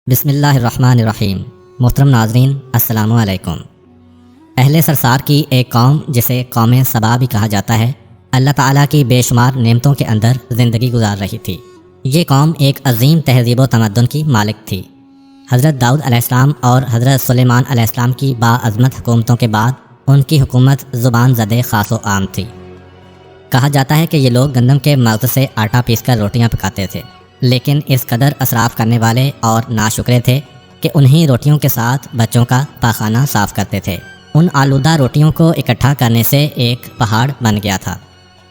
بسم اللہ الرحمن الرحیم۔ محترم ناظرین، السلام علیکم۔ اہل سرسار کی ایک قوم جسے قوم سبا بھی کہا جاتا ہے، اللہ تعالیٰ کی بے شمار نعمتوں کے اندر زندگی گزار رہی تھی۔ یہ قوم ایک عظیم تہذیب و تمدن کی مالک تھی۔ حضرت داؤد علیہ السلام اور حضرت سلیمان علیہ السلام کی باعظمت حکومتوں کے بعد ان کی حکومت زبان زدے خاص و عام تھی۔ کہا جاتا ہے کہ یہ لوگ گندم کے مغز سے آٹا پیس کر روٹیاں پکاتے تھے، لیکن اس قدر اسراف کرنے والے اور ناشکرے تھے کہ انہی روٹیوں کے ساتھ بچوں کا پاخانہ صاف کرتے تھے۔ ان آلودہ روٹیوں کو اکٹھا کرنے سے ایک پہاڑ بن گیا تھا۔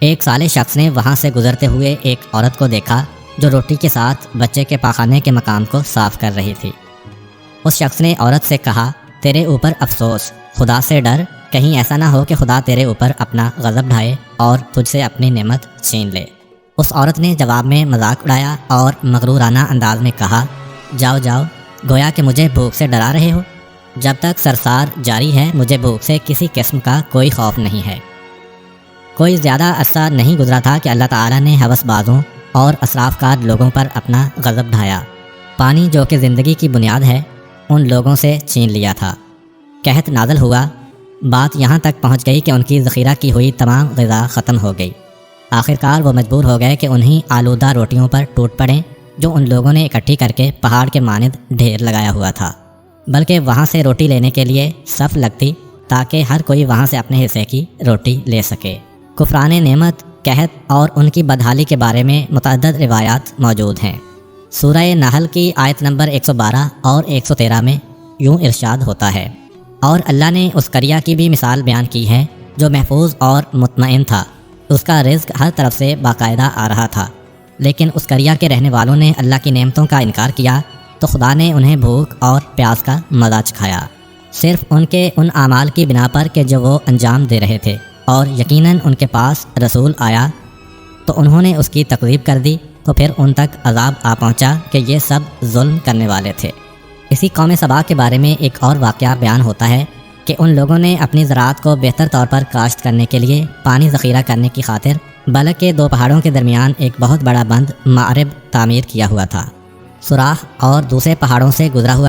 ایک صالح شخص نے وہاں سے گزرتے ہوئے ایک عورت کو دیکھا جو روٹی کے ساتھ بچے کے پاخانے کے مقام کو صاف کر رہی تھی۔ اس شخص نے عورت سے کہا، تیرے اوپر افسوس، خدا سے ڈر، کہیں ایسا نہ ہو کہ خدا تیرے اوپر اپنا غضب ڈھائے اور تجھ سے اپنی نعمت چھین لے۔ اس عورت نے جواب میں مذاق اڑایا اور مغرورانہ انداز میں کہا، جاؤ جاؤ، گویا کہ مجھے بھوک سے ڈرا رہے ہو۔ جب تک سرسار جاری ہے مجھے بھوک سے کسی قسم کا کوئی خوف نہیں ہے۔ کوئی زیادہ عرصہ نہیں گزرا تھا کہ اللہ تعالیٰ نے ہوس بازوں اور اسراف کار لوگوں پر اپنا غضب ڈھایا۔ پانی جو کہ زندگی کی بنیاد ہے ان لوگوں سے چھین لیا تھا۔ قحط نازل ہوا، بات یہاں تک پہنچ گئی کہ ان کی ذخیرہ کی ہوئی تمام غذا ختم ہو گئی۔ آخرکار وہ مجبور ہو گئے کہ انہی آلودہ روٹیوں پر ٹوٹ پڑیں جو ان لوگوں نے اکٹھی کر کے پہاڑ کے مانند ڈھیر لگایا ہوا تھا، بلکہ وہاں سے روٹی لینے کے لیے صف لگتی تاکہ ہر کوئی وہاں سے اپنے حصے کی روٹی لے سکے۔ کفران نعمت، قحط اور ان کی بدحالی کے بارے میں متعدد روایات موجود ہیں۔ سورہ نحل کی آیت نمبر 112 اور 113 میں یوں ارشاد ہوتا ہے، اور اللہ نے اس قریہ کی بھی مثال بیان کی ہے جو محفوظ اور مطمئن تھا، اس کا رزق ہر طرف سے باقاعدہ آ رہا تھا، لیکن اس قریہ کے رہنے والوں نے اللہ کی نعمتوں کا انکار کیا تو خدا نے انہیں بھوک اور پیاس کا مزہ چکھایا، صرف ان کے ان اعمال کی بنا پر کہ جو وہ انجام دے رہے تھے، اور یقیناً ان کے پاس رسول آیا تو انہوں نے اس کی تکذیب کر دی، تو پھر ان تک عذاب آ پہنچا کہ یہ سب ظلم کرنے والے تھے۔ اسی قوم سبا کے بارے میں ایک اور واقعہ بیان ہوتا ہے کہ ان لوگوں نے اپنی زراعت کو بہتر طور پر کاشت کرنے کے لیے پانی ذخیرہ کرنے کی خاطر بلک کے دو پہاڑوں کے درمیان ایک بہت بڑا بند معرب تعمیر کیا ہوا تھا۔ سوراخ اور دوسرے پہاڑوں سے گزرا ہوا